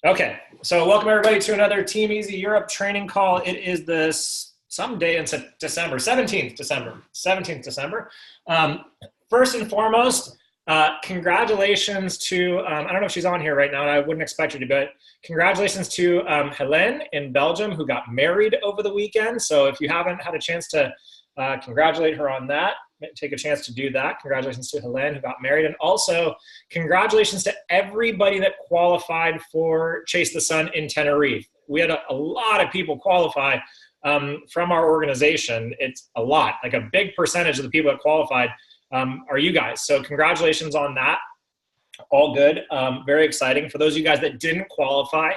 Okay, so welcome everybody to another Team Easy Europe training call. It is this someday in December, 17th December, 17th December. First and foremost, congratulations to, I don't know if she's on here right now, and I wouldn't expect her to, but congratulations to Helene in Belgium, who got married over the weekend. So if you haven't had a chance to congratulate her on that, take a chance to do that. Congratulations to Helene, who got married. And also congratulations to everybody that qualified for Chase the Sun in Tenerife. We had a lot of people qualify from our organization. It's a lot, like a big percentage of the people that qualified are you guys. So congratulations on that. All good. Very exciting. For those of you guys that didn't qualify,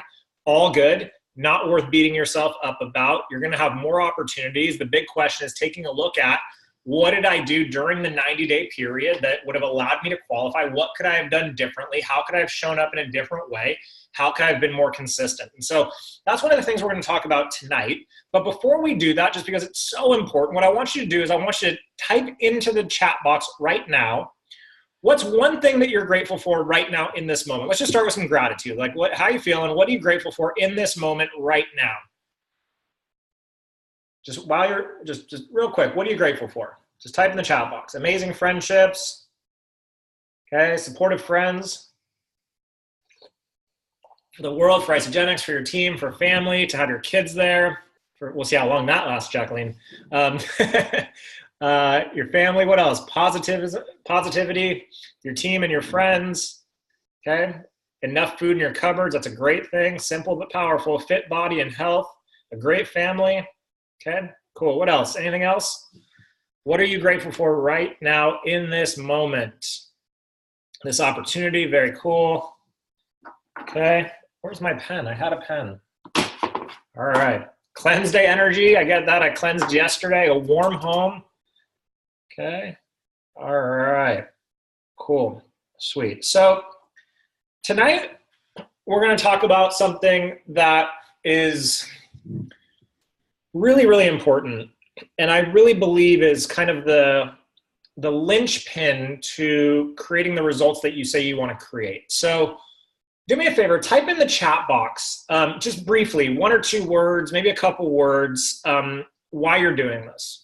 all good. Not worth beating yourself up about. You're going to have more opportunities. The big question is taking a look at, what did I do during the 90-day period that would have allowed me to qualify? What could I have done differently? How could I have shown up in a different way? How could I have been more consistent? And so that's one of the things we're going to talk about tonight. But before we do that, just because it's so important, what I want you to do is I want you to type into the chat box right now, what's one thing that you're grateful for right now in this moment? Let's just start with some gratitude. Like, how are you feeling? What are you grateful for in this moment right now? Just while you're, just real quick, what are you grateful for? Just type in the chat box. Amazing friendships, okay, supportive friends, for the world, for Isagenix, for your team, for family, to have your kids there. We'll see how long that lasts, Jacqueline. Your family, what else? Positivity, your team and your friends, okay? Enough food in your cupboards, that's a great thing. Simple but powerful. Fit body and health, a great family. Okay, cool. What else? Anything else? What are you grateful for right now in this moment? This opportunity, very cool. Okay, where's my pen? I had a pen. All right. Cleanse day energy, I get that. I cleansed yesterday. A warm home. Okay, all right. Cool, sweet. So tonight we're going to talk about something that is really, really important, and I really believe is kind of the linchpin to creating the results that you say you want to create. So do me a favor, type in the chat box, just briefly, one or two words, maybe a couple words, why you're doing this.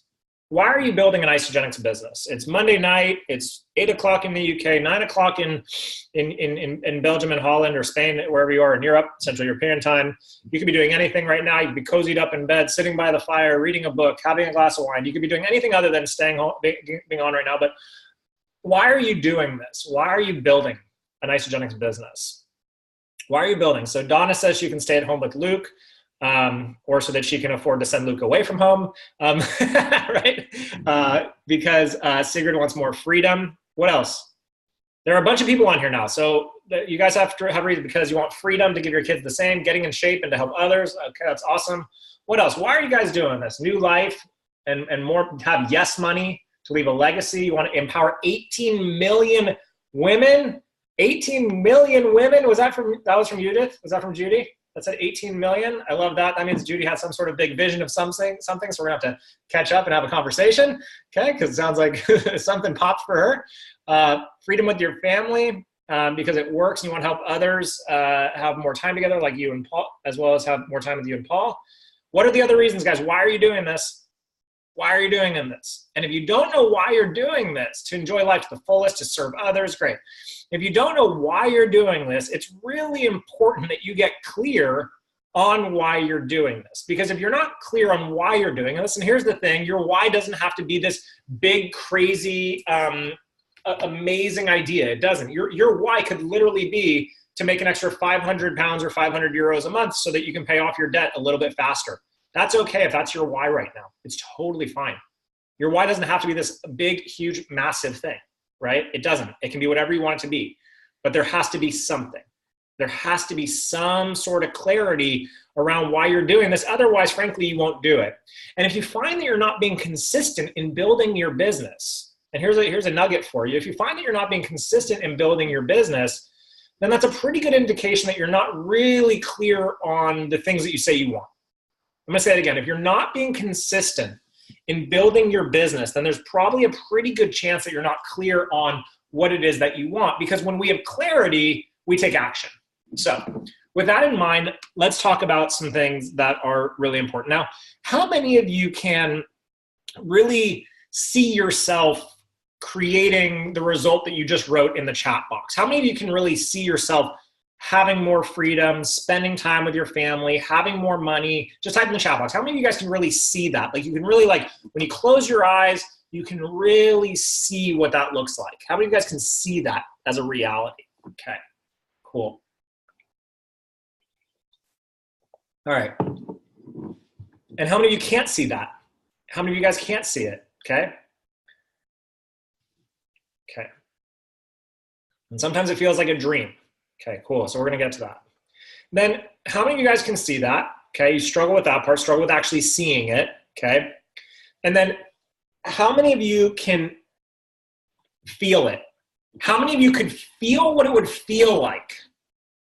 Why are you building an Isagenix business? It's Monday night, it's 8 o'clock in the UK, 9 o'clock in Belgium and Holland or Spain, wherever you are in Europe, Central European time. You could be doing anything right now. You could be cozied up in bed, sitting by the fire, reading a book, having a glass of wine. You could be doing anything other than staying home, being on right now. But why are you doing this? Why are you building an Isagenix business? Why are you building? So Donna says she can stay at home with Luke. Or so that she can afford to send Luke away from home, right? Because Sigrid wants more freedom. What else? There are a bunch of people on here now. So you guys have to have reason because you want freedom to give your kids the same, getting in shape and to help others. Okay, that's awesome. What else? Why are you guys doing this? New life and more, have yes money to leave a legacy. You want to empower 18 million women. 18 million women. Was that from Judith? Was that from Judy? That said 18 million. I love that. That means Judy has some sort of big vision of something. So we're gonna have to catch up and have a conversation, okay? Because it sounds like something popped for her. Freedom with your family, because it works and you want to help others have more time together, like you and Paul, as well as have more time with you and Paul. What are the other reasons, guys? Why are you doing this? Why are you doing this? And if you don't know why you're doing this, to enjoy life to the fullest, to serve others, great. If you don't know why you're doing this, it's really important that you get clear on why you're doing this. Because if you're not clear on why you're doing this, and here's the thing, your why doesn't have to be this big, crazy, amazing idea. It doesn't. Your why could literally be to make an extra 500 pounds or 500 euros a month so that you can pay off your debt a little bit faster. That's okay if that's your why right now. It's totally fine. Your why doesn't have to be this big, huge, massive thing, right? It doesn't. It can be whatever you want it to be. But there has to be something. There has to be some sort of clarity around why you're doing this. Otherwise, frankly, you won't do it. And if you find that you're not being consistent in building your business, and here's a nugget for you. If you find that you're not being consistent in building your business, then that's a pretty good indication that you're not really clear on the things that you say you want. I'm gonna say it again. If you're not being consistent in building your business, then there's probably a pretty good chance that you're not clear on what it is that you want. Because when we have clarity, we take action. So with that in mind, let's talk about some things that are really important. Now, how many of you can really see yourself creating the result that you just wrote in the chat box? How many of you can really see yourself having more freedom, spending time with your family, having more money? Just type in the chat box. How many of you guys can really see that? Like, you can really, like, when you close your eyes, you can really see what that looks like. How many of you guys can see that as a reality? Okay, cool. All right. And how many of you can't see that? How many of you guys can't see it? Okay. Okay. And sometimes it feels like a dream. Okay, cool. So we're going to get to that. Then how many of you guys can see that? Okay, you struggle with that part, struggle with actually seeing it. Okay. And then how many of you can feel it? How many of you could feel what it would feel like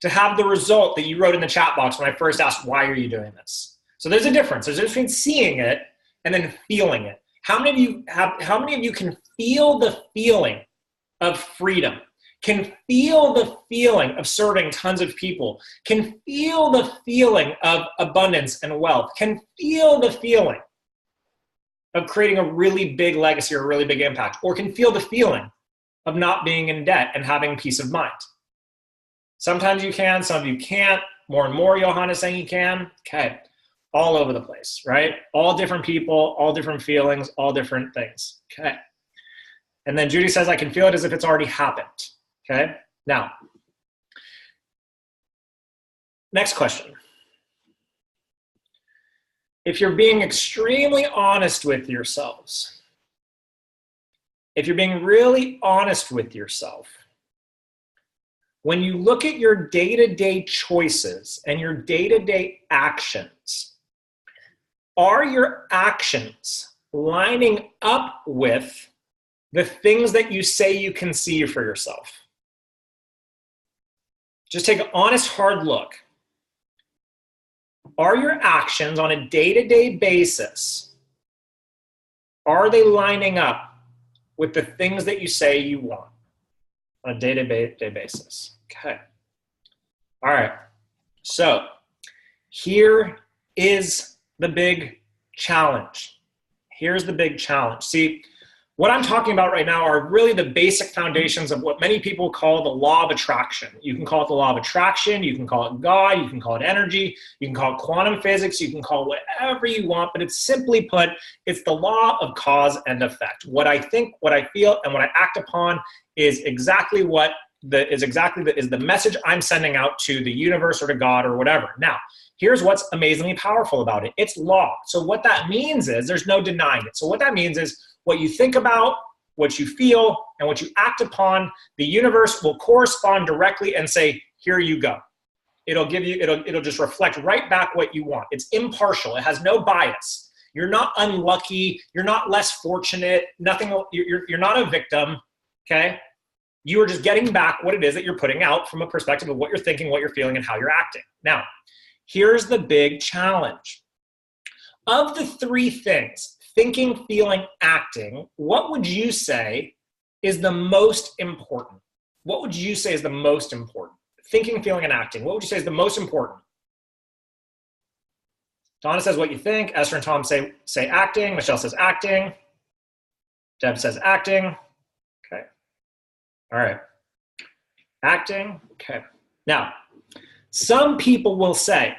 to have the result that you wrote in the chat box when I first asked, why are you doing this? So there's a difference. There's a difference between seeing it and then feeling it. How many of you can feel the feeling of freedom, can feel the feeling of serving tons of people, can feel the feeling of abundance and wealth, can feel the feeling of creating a really big legacy or a really big impact, or can feel the feeling of not being in debt and having peace of mind? Sometimes you can, some of you can't. More and more, Johanna is saying you can. Okay, all over the place, right? All different people, all different feelings, all different things. Okay. And then Judy says, I can feel it as if it's already happened. Okay. Now, next question. If you're being extremely honest with yourselves, if you're being really honest with yourself, when you look at your day-to-day choices and your day-to-day actions, are your actions lining up with the things that you say you can see for yourself? Just take an honest, hard look. Are your actions on a day-to-day basis, are they lining up with the things that you say you want on a day-to-day basis? Okay. All right. So here is the big challenge. Here's the big challenge. See, what I'm talking about right now are really the basic foundations of what many people call the law of attraction. You can call it the law of attraction, you can call it God, you can call it energy, you can call it quantum physics, you can call it whatever you want, but it's simply put, it's the law of cause and effect. What I think, what I feel, and what I act upon is exactly what is the message I'm sending out to the universe or to God or whatever. Now, here's what's amazingly powerful about it. It's law. So what that means is there's no denying it. So what that means is what you think about, what you feel, and what you act upon, the universe will correspond directly and say, here you go. It'll give you, it'll just reflect right back what you want. It's impartial. It has no bias. You're not unlucky. You're not less fortunate. Nothing. You're not a victim. Okay. You are just getting back what it is that you're putting out from a perspective of what you're thinking, what you're feeling, and how you're acting. Now, here's the big challenge. Of the three things, thinking, feeling, acting, what would you say is the most important? What would you say is the most important? Thinking, feeling, and acting. What would you say is the most important? Donna says what you think. Esther and Tom say acting. Michelle says acting. Deb says acting. Okay. All right. Acting. Okay. Now, some people will say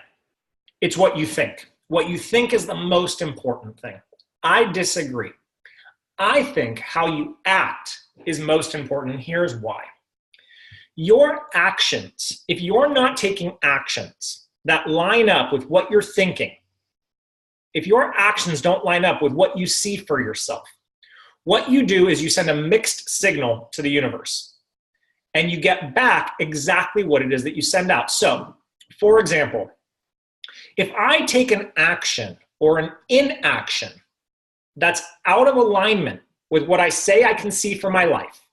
it's what you think. What you think is the most important thing. I disagree. I think how you act is most important, and here's why. Your actions, if you're not taking actions that line up with what you're thinking, if your actions don't line up with what you see for yourself, what you do is you send a mixed signal to the universe, and you get back exactly what it is that you send out. So, for example, if I take an action or an inaction that's out of alignment with what I say I can see for my life,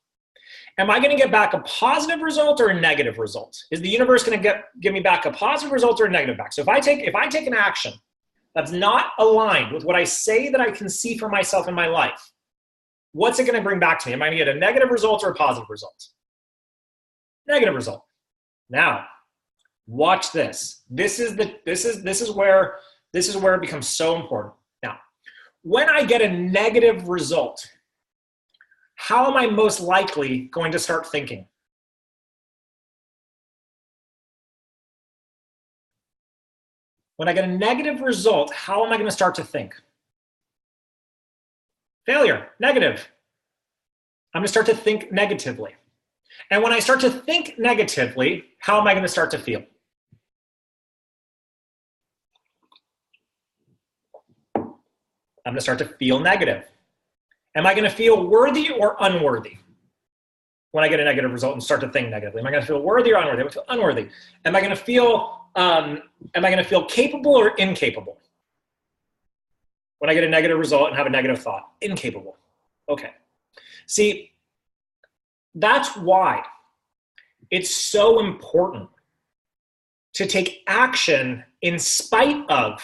am I going to get back a positive result or a negative result? Is the universe going to give me back a positive result or a negative back? So if I take an action that's not aligned with what I say that I can see for myself in my life, what's it going to bring back to me? Am I going to get a negative result or a positive result? Negative result. Now, Watch this. This is where it becomes so important. Now, when I get a negative result, how am I most likely going to start thinking? When I get a negative result, how am I going to start to think? Failure, negative. I'm going to start to think negatively. And when I start to think negatively, how am I going to start to feel? I'm going to start to feel negative. Am I going to feel worthy or unworthy when I get a negative result and start to think negatively? Am I going to feel worthy or unworthy? I'm going to feel unworthy. Am I going to feel capable or incapable when I get a negative result and have a negative thought? Incapable. Okay. See, that's why it's so important to take action in spite of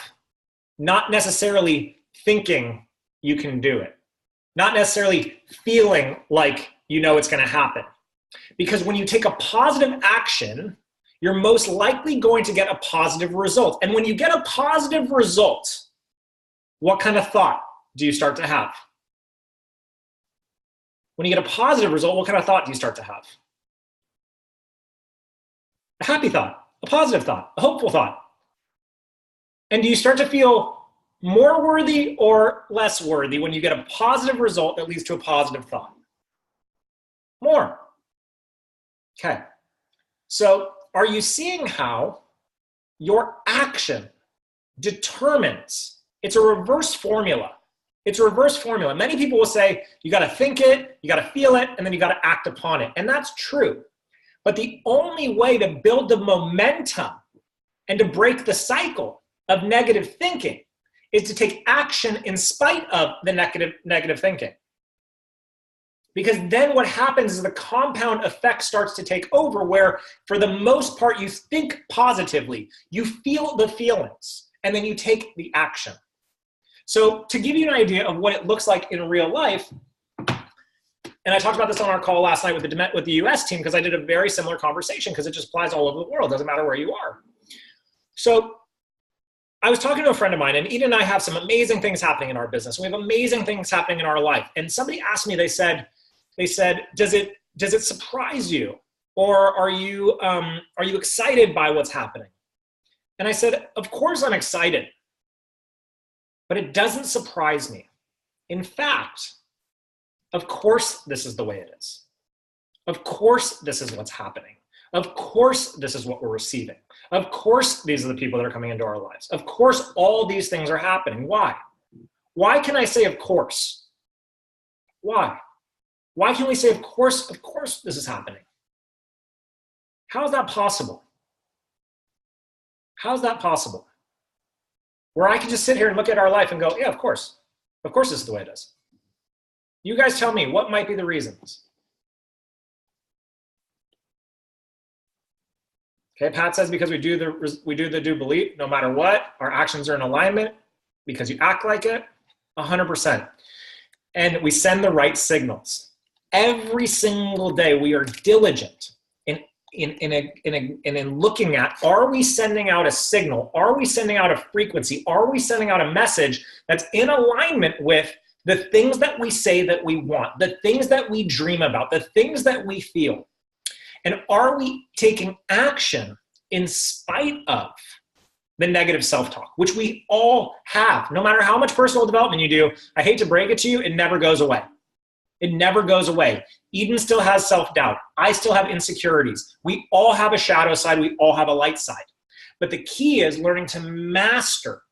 not necessarily thinking you can do it, not necessarily feeling like you know it's going to happen. Because when you take a positive action, you're most likely going to get a positive result. And when you get a positive result, what kind of thought do you start to have? When you get a positive result, what kind of thought do you start to have? A happy thought, a positive thought, a hopeful thought. And do you start to feel more worthy or less worthy when you get a positive result that leads to a positive thought? More. Okay. So are you seeing how your action determines? It's a reverse formula. It's a reverse formula. Many people will say, you got to think it, you got to feel it, and then you got to act upon it. And that's true. But the only way to build the momentum and to break the cycle of negative thinking is to take action in spite of the negative thinking. Because then what happens is the compound effect starts to take over, where for the most part you think positively, you feel the feelings, and then you take the action. So to give you an idea of what it looks like in real life, and I talked about this on our call last night with the US team, because I did a very similar conversation, because it just applies all over the world, doesn't matter where you are. So I was talking to a friend of mine, and Eden and I have some amazing things happening in our business. We have amazing things happening in our life. And somebody asked me, they said, does it surprise you? Or are you excited by what's happening? And I said, of course I'm excited, but it doesn't surprise me. In fact, of course this is the way it is. Of course this is what's happening. Of course this is what we're receiving. Of course these are the people that are coming into our lives. Of course all these things are happening. Why? Why can I say of course? Why? Why can we say of course this is happening? How is that possible? How is that possible? Where I can just sit here and look at our life and go, yeah, of course this is the way it is. You guys tell me, what might be the reasons? Okay, Pat says because we do believe, no matter what, our actions are in alignment because you act like it, 100%. And we send the right signals. Every single day we are diligent in looking at, are we sending out a signal? Are we sending out a frequency? Are we sending out a message that's in alignment with the things that we say that we want, the things that we dream about, the things that we feel? And are we taking action in spite of the negative self-talk, which we all have? No matter how much personal development you do, I hate to break it to you, it never goes away. It never goes away. Eden still has self-doubt. I still have insecurities. We all have a shadow side. We all have a light side. But the key is learning to master.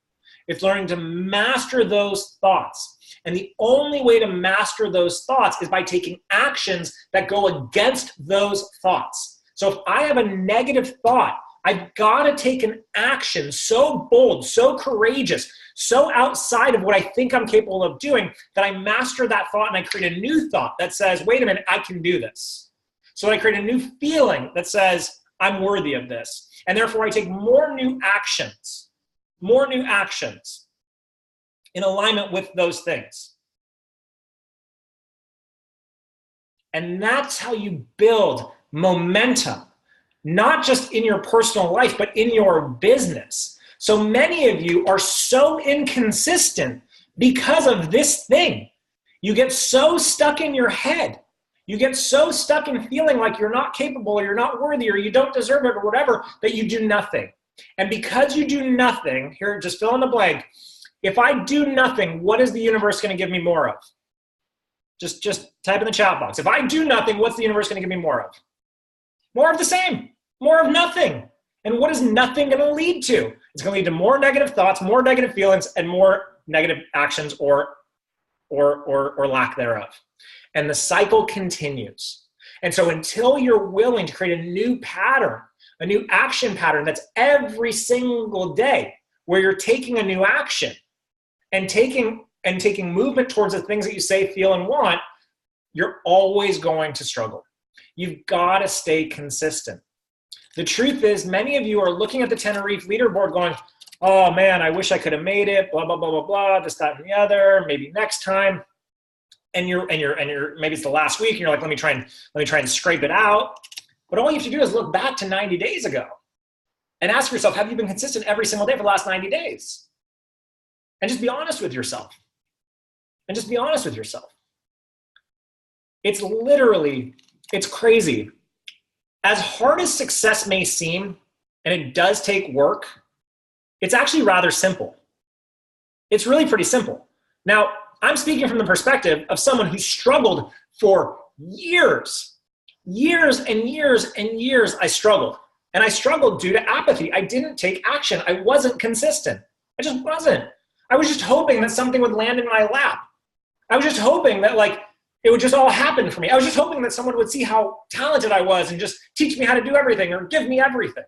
It's learning to master those thoughts. And the only way to master those thoughts is by taking actions that go against those thoughts. So if I have a negative thought, I've got to take an action so bold, so courageous, so outside of what I think I'm capable of doing, that I master that thought and I create a new thought that says, wait a minute, I can do this. So I create a new feeling that says, I'm worthy of this. And therefore I take more new actions in alignment with those things. And that's how you build momentum. not just in your personal life, but in your business. So many of you are so inconsistent because of this thing. You get so stuck in your head. You get so stuck in feeling like you're not capable or you're not worthy or you don't deserve it or whatever that you do nothing. And because you do nothing, here, just fill in the blank. If I do nothing, what is the universe going to give me more of? Just type in the chat box. If I do nothing, what's the universe going to give me more of? More of the same, more of nothing. And what is nothing going to lead to? It's going to lead to more negative thoughts, more negative feelings, and more negative actions or lack thereof. And the cycle continues. And so until you're willing to create a new pattern, a new action pattern that's every single day where you're taking a new action and taking movement towards the things that you say, feel, and want, you're always going to struggle. You've got to stay consistent. The truth is, many of you are looking at the Tenerife leaderboard going, oh man, I wish I could have made it, blah, blah, blah, blah, blah, this, that, and the other, maybe next time. And you're maybe it's the last week and you're like, let me try and scrape it out. But all you have to do is look back to 90 days ago and ask yourself, have you been consistent every single day for the last 90 days? And just be honest with yourself. It's crazy. As hard as success may seem, and it does take work, it's actually rather simple. It's really pretty simple. Now, I'm speaking from the perspective of someone who struggled for years and years and years. I struggled. And I struggled due to apathy. I didn't take action. I wasn't consistent. I just wasn't. I was just hoping that something would land in my lap. I was just hoping that it would just all happen for me. I was just hoping that someone would see how talented I was and just teach me how to do everything or give me everything.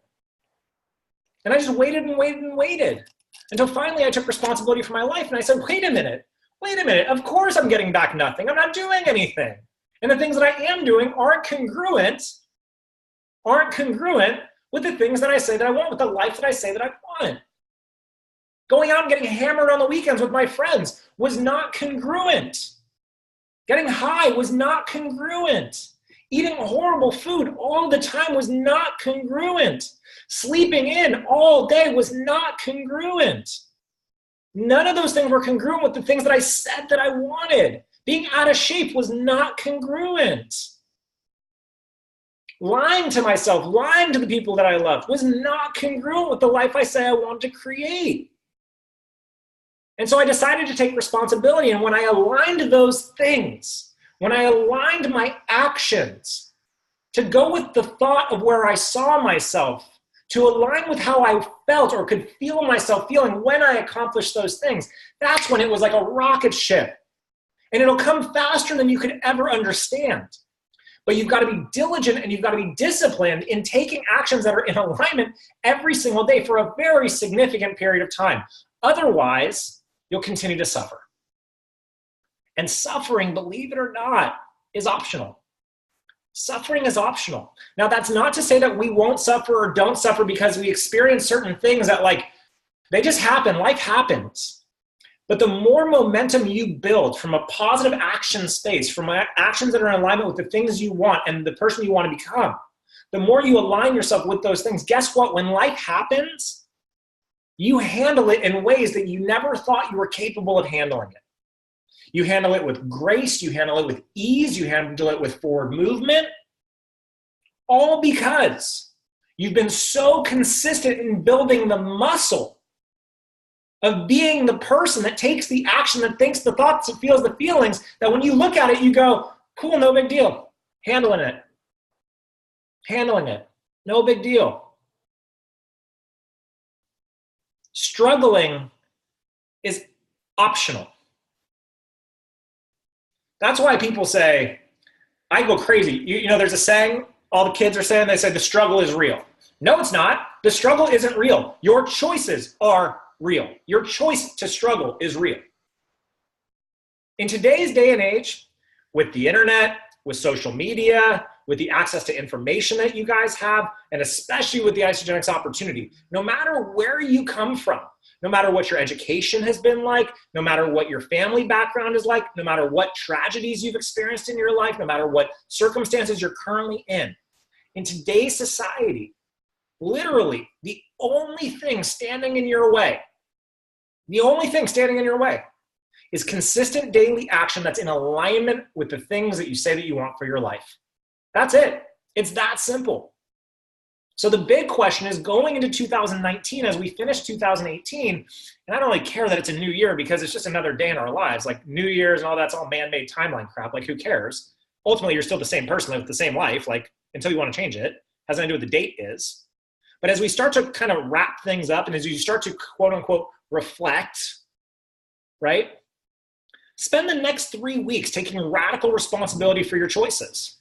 And I just waited and waited and waited until finally I took responsibility for my life and I said, wait a minute. Of course I'm getting back nothing. I'm not doing anything. And the things that I am doing aren't congruent with the things that I say that I want, with the life that I say that I want. Going out and getting hammered on the weekends with my friends was not congruent. Getting high was not congruent. Eating horrible food all the time was not congruent. Sleeping in all day was not congruent. None of those things were congruent with the things that I said that I wanted. Being out of shape was not congruent. Lying to myself, lying to the people that I loved was not congruent with the life I say I want to create. And so I decided to take responsibility. And when I aligned those things, when I aligned my actions to go with the thought of where I saw myself, to align with how I felt or could feel myself feeling when I accomplished those things, that's when it was like a rocket ship. And it'll come faster than you could ever understand. But you've got to be diligent and you've got to be disciplined in taking actions that are in alignment every single day for a very significant period of time. Otherwise, you'll continue to suffer. And suffering, believe it or not, is optional. Suffering is optional. Now, that's not to say that we won't suffer or don't suffer because we experience certain things that they just happen. Life happens. But the more momentum you build from a positive action space, from actions that are in alignment with the things you want and the person you want to become, the more you align yourself with those things, guess what? When life happens, you handle it in ways that you never thought you were capable of handling it. You handle it with grace, you handle it with ease, you handle it with forward movement, all because you've been so consistent in building the muscle of being the person that takes the action, that thinks the thoughts, that feels the feelings, that when you look at it, you go, cool, no big deal. Handling it, no big deal. Struggling is optional. That's why people say, I go crazy. You know, there's a saying, all the kids are saying, they say the struggle is real. No, it's not. The struggle isn't real. Your choices are real. Your choice to struggle is real. In today's day and age, with the internet, with social media, with the access to information that you guys have, and especially with the Isagenix opportunity, no matter where you come from, no matter what your education has been like, no matter what your family background is like, no matter what tragedies you've experienced in your life, no matter what circumstances you're currently in, In today's society, literally the only thing standing in your way, is consistent daily action that's in alignment with the things that you say that you want for your life. That's it. It's that simple. So the big question is going into 2019, as we finish 2018, and I don't really care that it's a new year because it's just another day in our lives. Like New Year's and all that's all man-made timeline crap. Like who cares? Ultimately, you're still the same person with the same life, like until you want to change it. Has nothing to do with the date is. But as we start to kind of wrap things up and as you start to quote unquote reflect, right? Spend the next 3 weeks taking radical responsibility for your choices.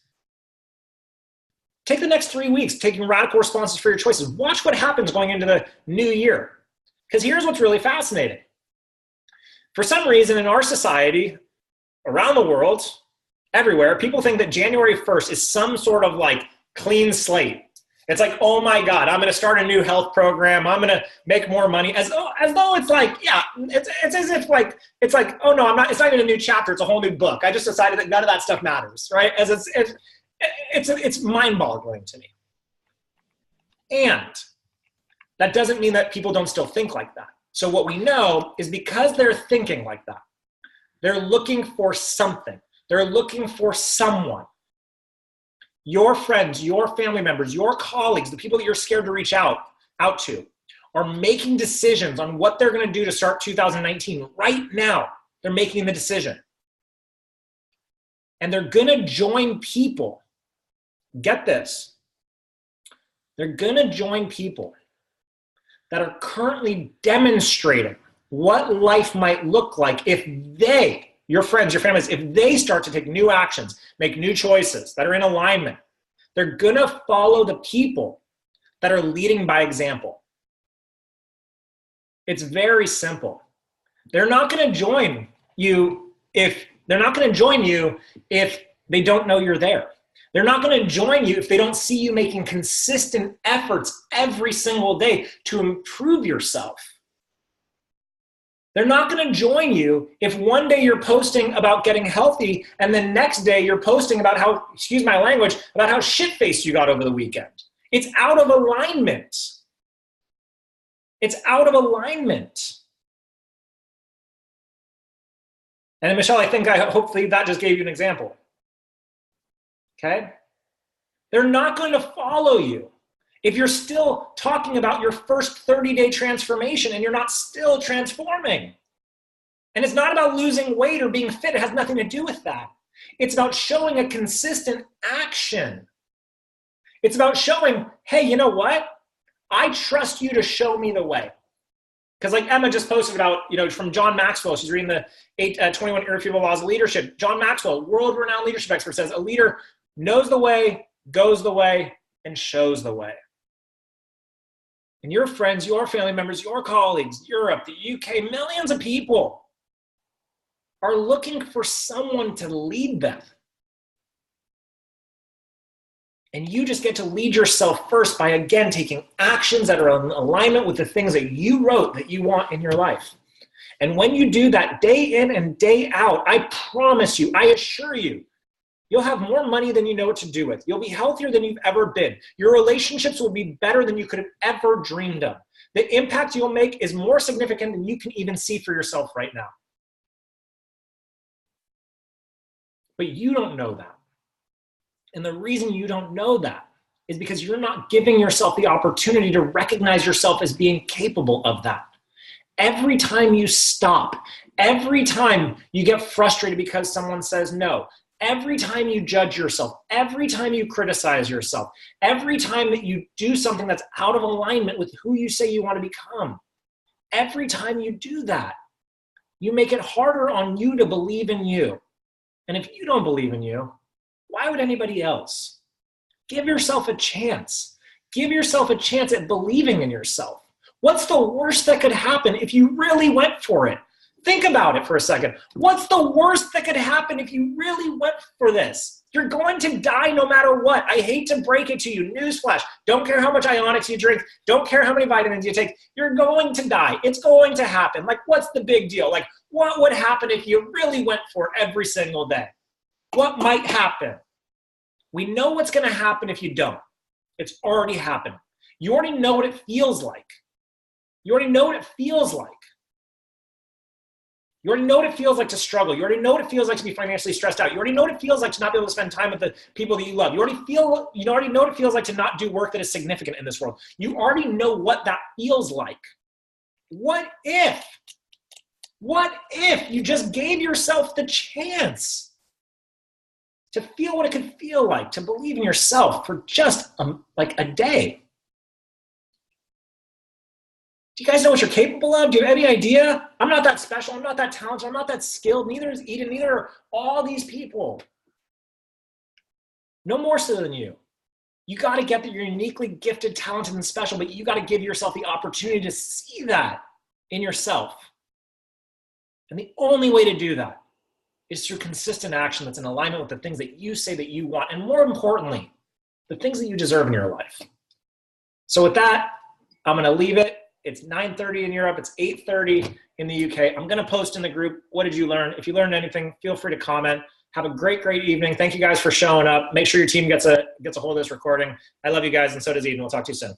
Take the next 3 weeks taking radical responses for your choices. Watch what happens going into the new year. Because here's what's really fascinating. For some reason in our society, around the world, everywhere, people think that January 1st is some sort of like clean slate. It's like, oh my God, I'm going to start a new health program. I'm going to make more money. As though it's like, yeah, it's as if like, it's like, oh no, it's not even a new chapter. It's a whole new book. I just decided that none of that stuff matters, right? As it's mind-boggling to me. And that doesn't mean that people don't still think like that. So what we know is because they're thinking like that, they're looking for something. They're looking for someone. Your friends, your family members, your colleagues, the people that you're scared to reach out to are making decisions on what they're going to do to start 2019 right now. They're making the decision. And they're going to join people. Get this. They're going to join people that are currently demonstrating what life might look like if they, your friends, your families, if they start to take new actions, make new choices that are in alignment. They're going to follow the people that are leading by example. It's very simple. They're not going to join you if they don't know you're there. They're not going to join you if they don't see you making consistent efforts every single day to improve yourself. They're not going to join you if one day you're posting about getting healthy and the next day you're posting about how, excuse my language, about how shit-faced you got over the weekend. It's out of alignment. It's out of alignment. And Michelle, hopefully that just gave you an example. Okay? They're not going to follow you if you're still talking about your first 30-day transformation and you're not still transforming. And it's not about losing weight or being fit. It has nothing to do with that. It's about showing a consistent action. It's about showing, hey, you know what? I trust you to show me the way. Because like Emma just posted about, from John Maxwell, she's reading the 21 Irrefutable Laws of Leadership. John Maxwell, world-renowned leadership expert, says a leader knows the way, goes the way, and shows the way. And your friends, your family members, your colleagues, Europe, the UK, millions of people are looking for someone to lead them. And you just get to lead yourself first by, again, taking actions that are in alignment with the things that you wrote that you want in your life. And when you do that day in and day out, I promise you, I assure you, you'll have more money than you know what to do with. You'll be healthier than you've ever been. Your relationships will be better than you could have ever dreamed of. The impact you'll make is more significant than you can even see for yourself right now. But you don't know that. And the reason you don't know that is because you're not giving yourself the opportunity to recognize yourself as being capable of that. Every time you stop, every time you get frustrated because someone says no, every time you judge yourself, every time you criticize yourself, every time that you do something that's out of alignment with who you say you want to become, every time you do that, you make it harder on you to believe in you. And if you don't believe in you, why would anybody else? Give yourself a chance. Give yourself a chance at believing in yourself. What's the worst that could happen if you really went for it? Think about it for a second. What's the worst that could happen if you really went for this? You're going to die no matter what. I hate to break it to you. Newsflash. Don't care how much Ionix you drink. Don't care how many vitamins you take. You're going to die. It's going to happen. Like, what's the big deal? Like, what would happen if you really went for it every single day? What might happen? We know what's going to happen if you don't. It's already happened. You already know what it feels like. You already know what it feels like. You already know what it feels like to struggle. You already know what it feels like to be financially stressed out. You already know what it feels like to not be able to spend time with the people that you love. You already know what it feels like to not do work that is significant in this world. You already know what that feels like. What if you just gave yourself the chance to feel what it could feel like, to believe in yourself for just like a day? Do you guys know what you're capable of? Do you have any idea? I'm not that special. I'm not that talented. I'm not that skilled. Neither is Eden. Neither are all these people. No more so than you. You got to get that you're uniquely gifted, talented, and special, but you got to give yourself the opportunity to see that in yourself. And the only way to do that is through consistent action that's in alignment with the things that you say that you want, and more importantly, the things that you deserve in your life. So with that, I'm going to leave it. It's 9:30 in Europe. It's 8:30 in the UK. I'm going to post in the group, what did you learn? If you learned anything, feel free to comment. Have a great, great evening. Thank you guys for showing up. Make sure your team gets a hold of this recording. I love you guys, and so does Eden. We'll talk to you soon.